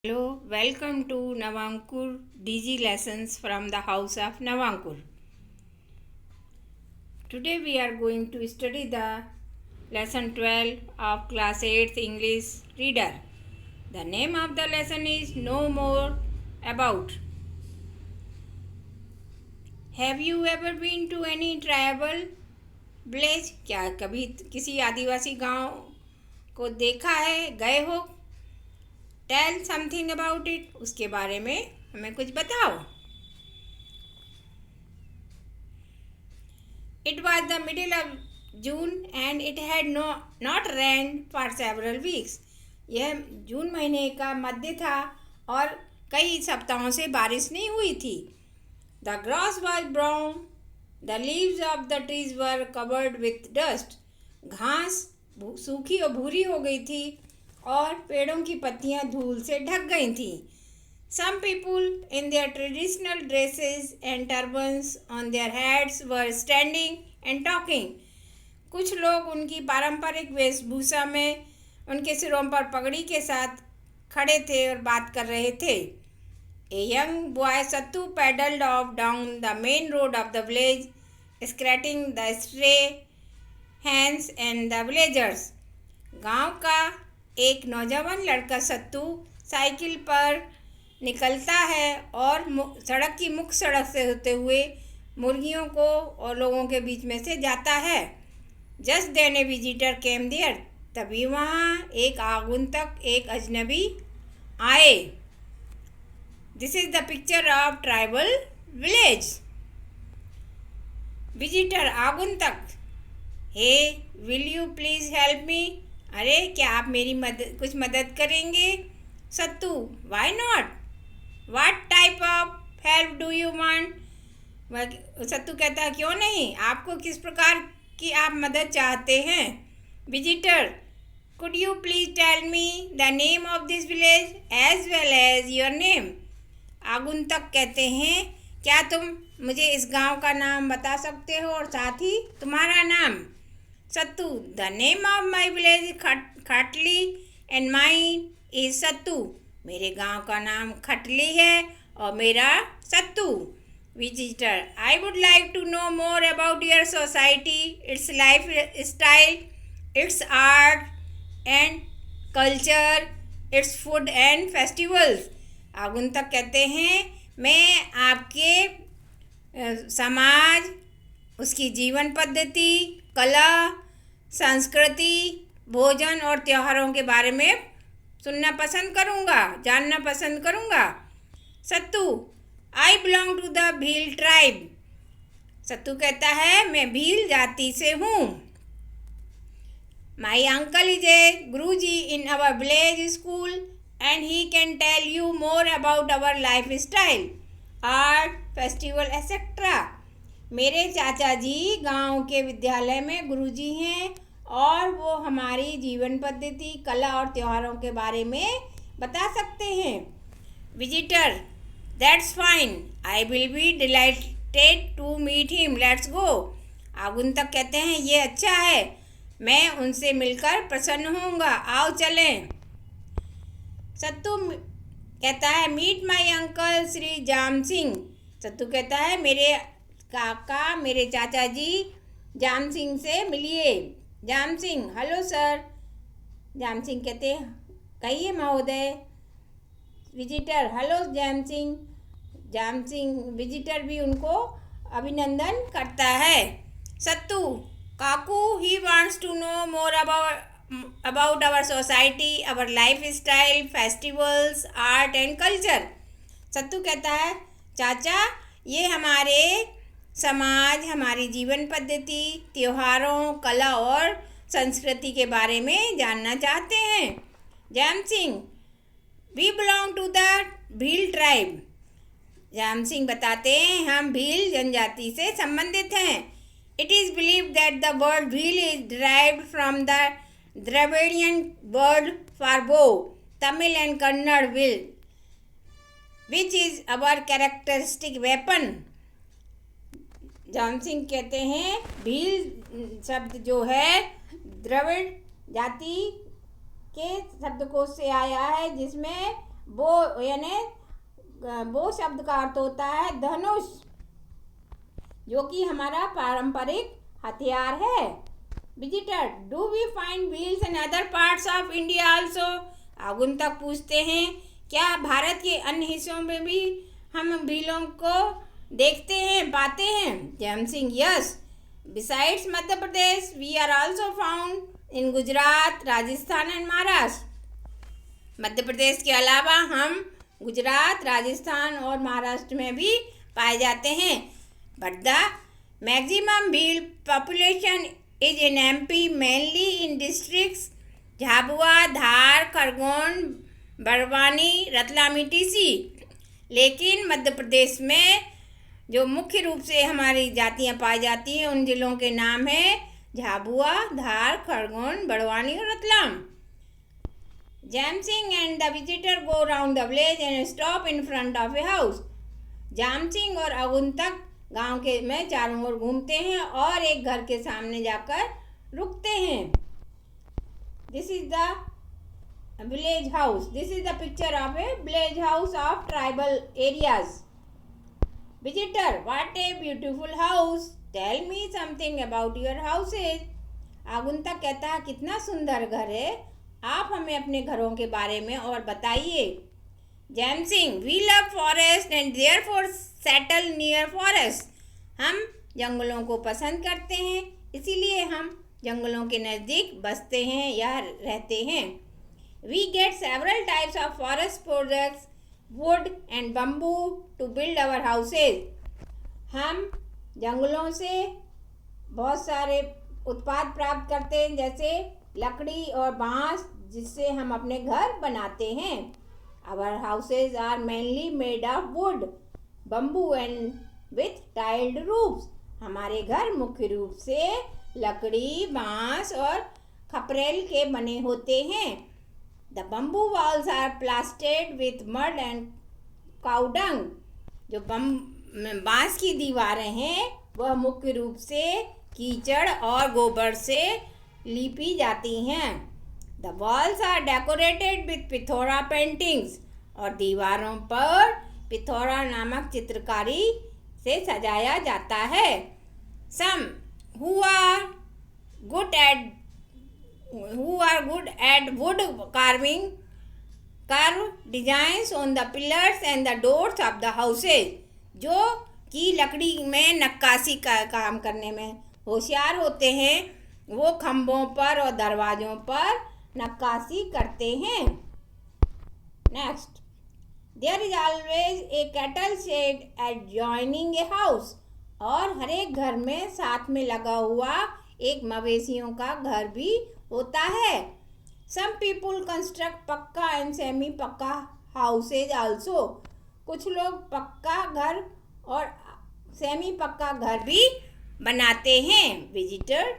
Hello, welcome to Navankur DG lessons from the house of Navankur. Today we are going to study the lesson 12 of class 8th English reader. The name of the lesson is Know More About. Have you ever been to any tribal village? क्या कभी किसी आदिवासी गांव को देखा है, गए हो? Tell something about it, उसके बारे में हमें कुछ बताओ. It was the middle of June and it had not rained for several weeks. यह जून महीने का मध्य था और कई सप्ताहों से बारिश नहीं हुई थी. The grass was brown. The leaves of the trees were covered with dust. घास सूखी और भूरी हो गई थी और पेड़ों की पत्तियां धूल से ढक गई थीं. Some people in their traditional dresses and turbans on their heads were standing and talking. कुछ लोग उनकी पारंपरिक वेशभूषा में उनके सिरों पर पगड़ी के साथ खड़े थे और बात कर रहे थे. A young boy Sattu paddled off down the main road of the village, scratching the stray hens and the villagers. गांव का एक नौजवान लड़का सत्तू साइकिल पर निकलता है और सड़क की मुख्य सड़क से होते हुए मुर्गियों को और लोगों के बीच में से जाता है. Just then a visitor came there. तभी वहाँ एक आगंतुक, एक अजनबी आए. This is the picture of tribal village. Visitor, आगंतुक. Hey, will you please help me? अरे, क्या आप मेरी कुछ मदद करेंगे? Sattu, why not? What type of help do you want? Sattu कहता है, क्यों नहीं, आपको किस प्रकार की आप मदद चाहते हैं? Visitor, could you please tell me the name of this village as well as your name? आगंतुक कहते हैं, क्या तुम मुझे इस गांव का नाम बता सकते हो और साथ ही तुम्हारा नाम? सत्तू, the name of my village is खटली and mine is सत्तू. मेरे गांव का नाम खटली है और मेरा Sattu. Visitor, I would like to know more about your society, its life style, its art and culture, its food and festivals. आगंतुक कहते हैं, मैं आपके समाज, उसकी जीवन पद्धति, कला, संस्कृति, भोजन और त्योहारों के बारे में सुनना पसंद करूँगा, जानना पसंद करूँगा. Sattu, I belong to the Bhil tribe. Sattu कहता है, मैं भील जाति से हूँ. My uncle is a guruji in our village school and he can tell you more about our life style, art, festival etcetera. मेरे चाचा जी गांव के विद्यालय में गुरुजी हैं और वो हमारी जीवन पद्धति, कला और त्योहारों के बारे में बता सकते हैं. Visitor, that's fine, I will be delighted to meet him, let's go. आगंतुक कहते हैं, ये अच्छा है, मैं उनसे मिलकर प्रसन्न होऊंगा, आओ चलें. सत्तू कहता है, मीट माई अंकल श्री जाम सिंह. सत्तू कहता है, मेरे काका, मेरे चाचा जी जाम सिंह से मिलिए. Jam Singh, hello sir. जाम सिंह कहते हैं, कहिए महोदय. Visitor, hello Jam Singh. Jam Singh, visitor भी उनको अभिनंदन करता है. Sattu, Kaku, he wants to know more about our society, our life style, festivals, art and culture. Sattu कहता है, चाचा, ये हमारे समाज, हमारी जीवन पद्धति, त्योहारों, कला और संस्कृति के बारे में जानना चाहते हैं. Jam Singh, we belong to the Bhil tribe. Jam Singh बताते हैं, हम भील जनजाति से संबंधित हैं. It is believed that the word Bhil is derived from the Dravidian word for bow, Tamil and Kannada vil, which is our characteristic weapon. Jam Singh कहते हैं, भील शब्द जो है द्रविड़ जाति के शब्दकोश से आया है, जिसमें बो यानी बो शब्द का अर्थ होता है धनुष, जो कि हमारा पारंपरिक हथियार है। Visitor, do we find wheels in other parts of India also? आगंतुक पूछते हैं, क्या भारत के अन्य हिस्सों में भी हम व्हीलों को देखते हैं, पाते हैं? Jam Singh, yes, besides Madhya Pradesh we are also found in Gujarat, Rajasthan and Maharashtra. Madhya Pradesh के अलावा हम गुजरात, राजस्थान और महाराष्ट्र में भी पाए जाते हैं। But the maximum wheel population is in MP, mainly in districts Jhabua, Dhar, Khargone, Barwani, Ratlami, TC. लेकिन मध्य प्रदेश में जो मुख्य रूप से हमारी जातियाँ पाई जाती हैं उन जिलों के नाम है झाबुआ, धार, खरगोन, बड़वानी और Ratlam. Jam Singh and the visitor go round the village and stop in front of a house. Jam Singh और आगंतुक गांव के में चारों ओर घूमते हैं और एक घर के सामने जाकर रुकते हैं। This is the village house. This is the picture of a village house of tribal areas. Visitor, what a beautiful house, tell me something about your houses. आगंतुक कहता है, कितना सुंदर घर है, आप हमें अपने घरों के बारे में और बताइए। Jam Singh, we love forest and therefore settle near forest. हम जंगलों को पसंद करते हैं, इसीलिए हम जंगलों के नज़दीक बसते हैं या रहते हैं। We get several types of forest products, wood and bamboo to build our houses. हम जंगलों से बहुत सारे उत्पाद प्राप्त करते हैं, जैसे लकड़ी और बांस, जिससे हम अपने घर बनाते हैं। Our houses are mainly made of wood, bamboo and with tiled roofs. हमारे घर मुख्य रूप से लकड़ी, बांस और खपरेल के बने होते हैं। The bamboo walls are plastered with mud and cow dung. जो बांस की दीवारें हैं वह मुख्य रूप से कीचड़ और गोबर से लीपी जाती हैं। The walls are decorated with Pithora paintings. और दीवारों पर पिथौरा नामक चित्रकारी से सजाया जाता है। सम who are good at wood carving carve designs on the pillars and the doors of the houses। जो कि लकड़ी में नक्काशी का काम करने में होशियार होते हैं, वो खम्भों पर और दरवाज़ों पर नक्काशी करते हैं। Next, there is always a cattle shed adjoining a house. और हर एक घर में साथ में लगा हुआ एक मवेशियों का घर भी होता है। सम पीपुल कंस्ट्रक्ट पक्का एंड सेमी पक्का हाउसेज आल्सो। कुछ लोग पक्का घर और सेमी पक्का घर भी बनाते हैं। Visitor,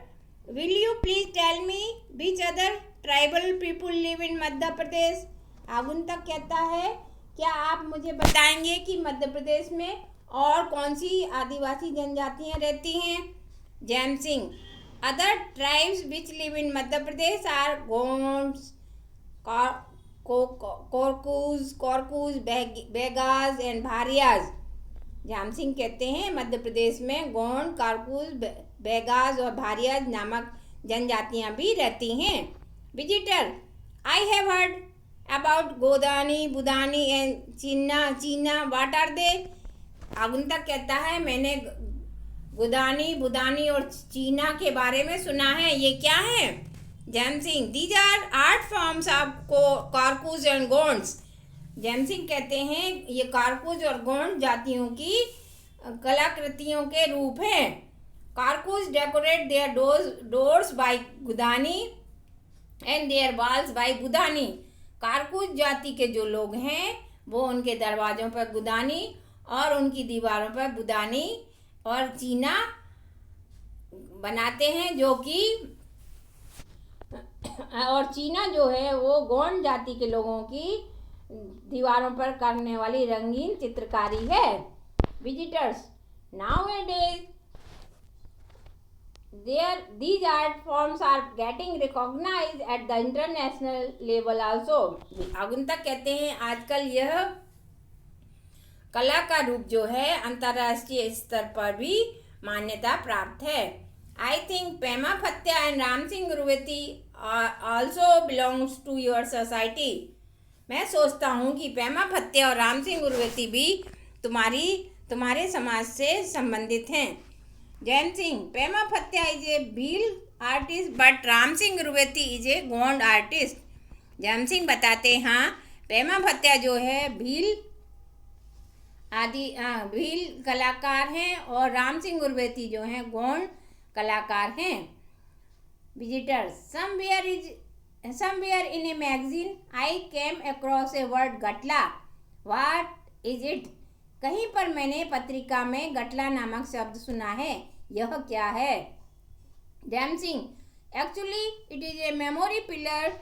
will you please tell me which other tribal people live in Madhya Pradesh? आगंतुक कहता है, क्या आप मुझे बताएंगे कि मध्य प्रदेश में और कौन सी आदिवासी जनजातियां रहती हैं? Jam Singh, other tribes which live in Madhya Pradesh are Gonds, Korkus, Baigas and Bharias. Jam Singh कहते हैं, मध्य प्रदेश में गोंड, कारकूज, बेगाज और भारियाज नामक जनजातियां भी रहती हैं। Visitor, I have heard about Godani, Budani and Cheena, what are they? आगंतुक कहता है, मैंने गोदानी, बुदानी और चीना के बारे में सुना है, ये क्या है? Jam Singh, these are art forms of Korkus and Gonds. Jam Singh कहते हैं, ये कारकूज और गोंड जातियों की कलाकृतियों के रूप हैं। Korkus decorate their doors by Gudani and their walls by Budani. Korkus जाति के जो लोग हैं वो उनके दरवाज़ों पर गुदानी और उनकी दीवारों पर बुदानी और चीना बनाते हैं, जो कि और चीना जो है वो गोंड जाति के लोगों की दीवारों पर करने वाली रंगीन चित्रकारी है। Visitors, now A days these art forms are getting recognized at the international level also. आगुंतक कहते हैं आजकल यह कला का रूप जो है अंतर्राष्ट्रीय स्तर पर भी मान्यता प्राप्त है. I think Pema Phatia and Ram Singh Urveti also belongs to your society. मैं सोचता हूँ कि पेमा फत्या और राम सिंह उर्वेती भी तुम्हारे समाज से संबंधित हैं. Jam Singh, Pema Fatya is a Bhil artist but Ram Singh Urveti is a Gond artist. Jam Singh बताते हैं हाँ, पेमा फत्या जो है भील कलाकार हैं और राम सिंह उर्वेती जो हैं गोंड कलाकार हैं. Visitor, somewhere in a magazine I came across a word गटला. What is it? कहीं पर मैंने पत्रिका में गटला नामक शब्द सुना है, यह क्या है? Jam Singh, actually it is a memory pillar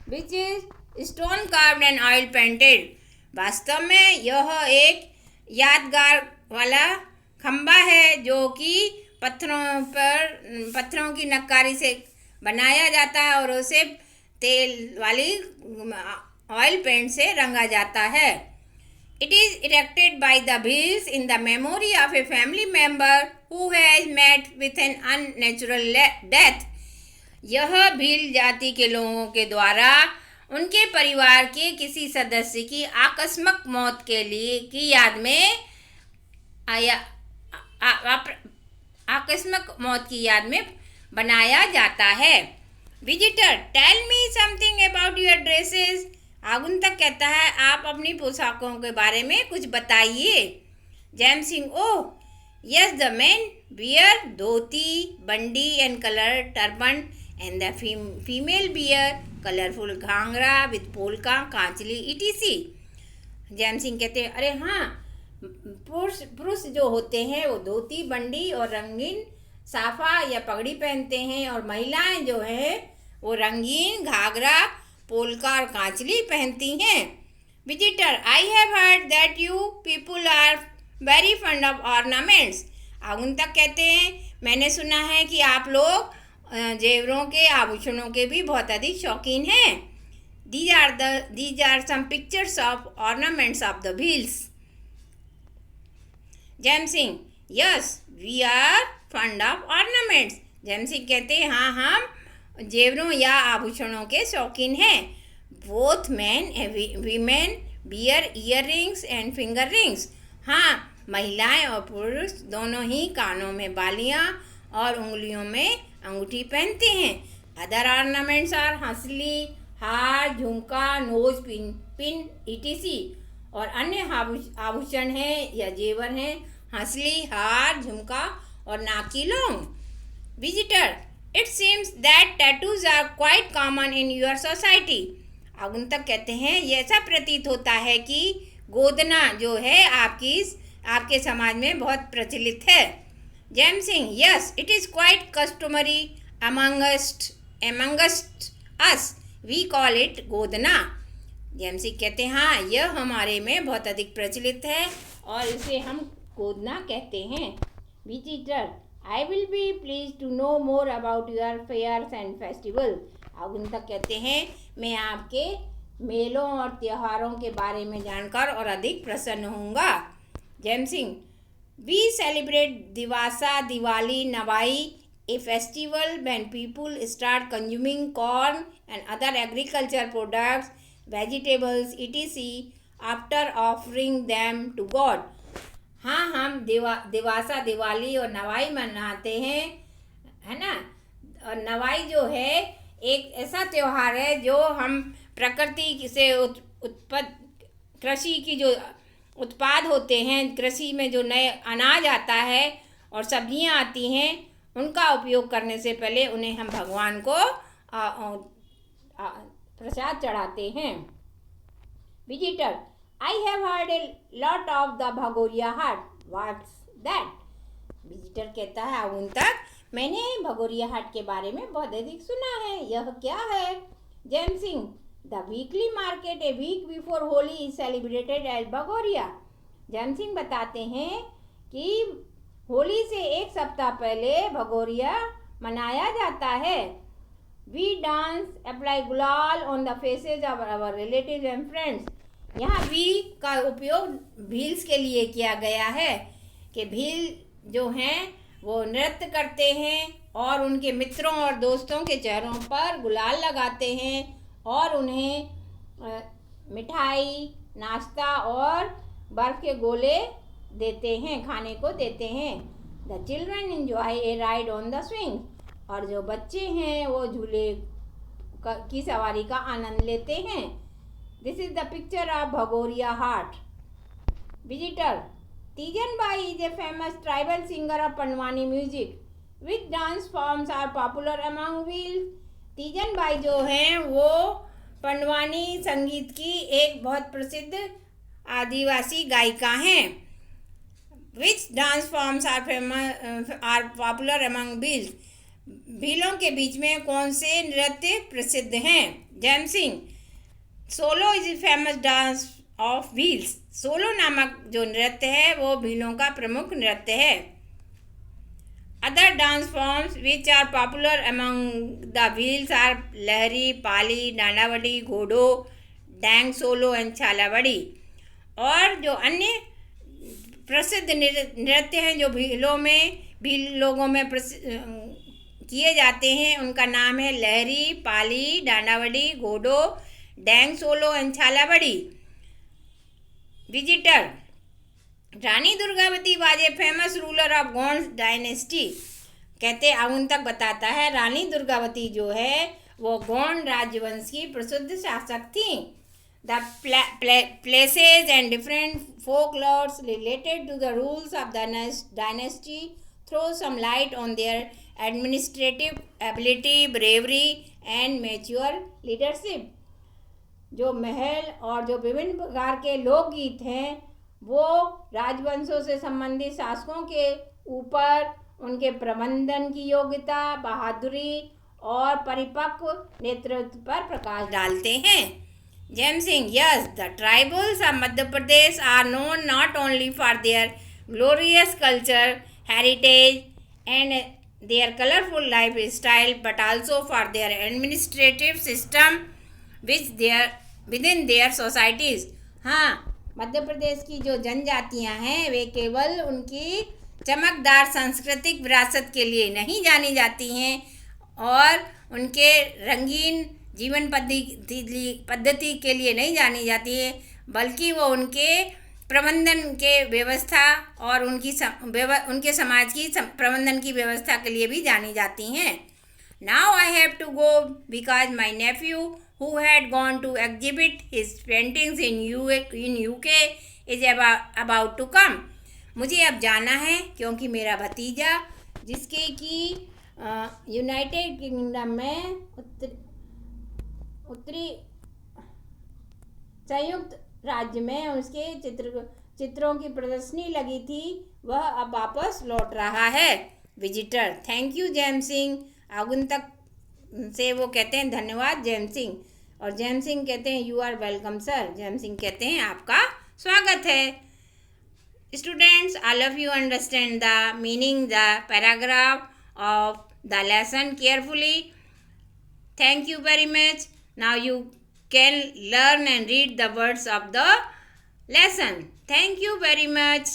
which is stone carved and oil painted. वास्तव में यह एक यादगार वाला खंबा है जो कि पत्थरों की नक्कारी से बनाया जाता है और उसे तेल वाली ऑयल पेंट से रंगा जाता है. It is erected by the Bhils in the memory of a family member who has met with an unnatural death. यह भील जाति के लोगों के द्वारा उनके परिवार के किसी सदस्य की आकस्मिक मौत की याद में बनाया जाता है. Visitor, tell me something about your dresses. आगुंतक कहता है आप अपनी पोशाकों के बारे में कुछ बताइए. Jam Singh, oh yes, the men wear dhoti, bandi and colour turban and the female wear colourful ghaghra with polka kanchli etc. Jam Singh कहते हैं अरे हाँ, पुरुष जो होते हैं वो धोती, बंडी और रंगीन साफा या पगड़ी पहनते हैं और महिलाएं जो हैं वो रंगीन घाघरा, पोलका और कांचली पहनती हैं. Visitor, I have heard that you people are very fond of ornaments. आगुंतक कहते हैं मैंने सुना है कि आप लोग जेवरों के, आभूषणों के भी बहुत अधिक शौकीन हैं. These are some pictures of ornaments of the wheels. Jam Singh, yes we are fond of ornaments. Jam Singh कहते हैं हाँ, हम जेवरों या आभूषणों के शौकीन हैं. Both man women wear ear rings and finger rings. हाँ, महिलाएं और पुरुष दोनों ही कानों में बालियां और उंगलियों में अंगूठी पहनते हैं. अदर ऑर्नामेंट्स आर हंसली, हार, झुमका, नोज पिन इटीसी. और अन्य आभूषण हैं या जेवर हैं हंसली, हार, झुमका और नाक की लौंग. Visitor, it seems that tattoos are quite common in your society. आगुंतक कहते हैं ये ऐसा प्रतीत होता है कि गोदना जो है आपके समाज में बहुत प्रचलित है. Jam Singh, yes it is quite customary amongst us, we call it Godna. Jam Singh कहते हैं हाँ, यह हमारे में बहुत अधिक प्रचलित है और इसे हम गोदना कहते हैं. Visitor, I will be please to know more about your fairs and festival. आगुंतक कहते हैं मैं आपके मेलों और त्योहारों के बारे में जानकर और अधिक प्रसन्न होऊंगा. Jam Singh, we celebrate Diwasa, Diwali, Nawai, a festival when people start consuming corn and other agriculture products, vegetables, etc. after offering them to God. हाँ, हम दिवासा, दिवाली और नवाई मनाते हैं, है ना. और नवाई जो है एक ऐसा त्यौहार है जो हम प्रकृति से कृषि की जो उत्पाद होते हैं, कृषि में जो नए अनाज आता है और सब्जियां आती हैं, उनका उपयोग करने से पहले उन्हें हम भगवान को प्रसाद चढ़ाते हैं. Visitor, I have heard a lot of the Bhagoria haat. What's that? Visitor कहता है आगुंतक मैंने भगोरिया हाट के बारे में बहुत अधिक सुना है, यह क्या है? Jam Singh, the weekly market a week before Holi is celebrated as Bhagoria. Jam Singh बताते हैं कि होली से एक सप्ताह पहले भगोरिया मनाया जाता है। We dance apply gulal on the faces of our relative and friends. यहाँ वी का उपयोग भील्स के लिए किया गया है कि भील जो हैं वो नृत्य करते हैं और उनके मित्रों और दोस्तों के चेहरों पर गुलाल लगाते हैं और उन्हें मिठाई, नाश्ता और बर्फ़ के गोले देते हैं, खाने को देते हैं। The children enjoy A ride on the swing. और जो बच्चे हैं वो झूले की सवारी का आनंद लेते हैं। This is the picture of Bhagoria haat. Visitor Teejan Bai is a famous tribal singer of Pandavani music. Which dance forms are popular among wheels. Teejan Bai जो हैं वो पंडवानी संगीत की एक बहुत प्रसिद्ध आदिवासी गायिका हैं। Which dance forms are popular among Bhils. भीलों के बीच में कौन से नृत्य प्रसिद्ध हैं। Jam Singh Solo is famous dance of Bhils. Solo नामक जो नृत्य है वो भीलों का प्रमुख नृत्य है। Other dance forms which are popular among the Bhils are Lahri, Pali, Dandavadi, Ghodo, Dang Solo and छालावड़ी। और जो अन्य प्रसिद्ध नृत्य हैं जो भील लोगों में किए जाते हैं उनका नाम है लहरी, Pali, Dandavadi, Ghodo, Dang Solo and Chhalavadi. Visitor Rani Durgavati was a famous ruler of Gond dynasty. कहते आगंतुक बताता है रानी दुर्गावती जो है वो गोंड राजवंश की प्रसिद्ध शासक थी। The places and different folklores related to the rules of the dynasty throw some light on their administrative ability, bravery and mature leadership। जो महल और जो विभिन्न प्रकार के लोकगीत हैं वो राजवंशों से संबंधित शासकों के ऊपर उनके प्रबंधन की योग्यता, बहादुरी और परिपक्व नेतृत्व पर प्रकाश डालते हैं। Jaimising, yes, the tribals of Madhya Pradesh are known not only for their glorious culture, heritage, and their colorful lifestyle, but also for their administrative system within their societies। हाँ, मध्य प्रदेश की जो जनजातियाँ हैं वे केवल उनकी चमकदार सांस्कृतिक विरासत के लिए नहीं जानी जाती हैं और उनके रंगीन जीवन पद्धति के लिए नहीं जानी जाती है, बल्कि वो उनके प्रबंधन के व्यवस्था और उनके समाज की प्रबंधन की व्यवस्था के लिए भी जानी जाती हैं। Now I have to go because my nephew who had gone to exhibit his paintings in UK is about to come. मुझे अब जाना है क्योंकि मेरा भतीजा जिसके कि यूनाइटेड किंगडम में उत्तरी संयुक्त राज्य में उसके चित्रों की प्रदर्शनी लगी थी वह अब वापस लौट रहा है। Visitor thank you Jam Singh. आगंतुक से वो कहते हैं धन्यवाद जैमसिंग और जैमसिंग कहते हैं यू आर वेलकम सर। जैमसिंग कहते हैं आपका स्वागत है। Students all of you understand the meaning the paragraph of the lesson carefully. Thank you very much. Now you can learn and read the words of the lesson. Thank you very much.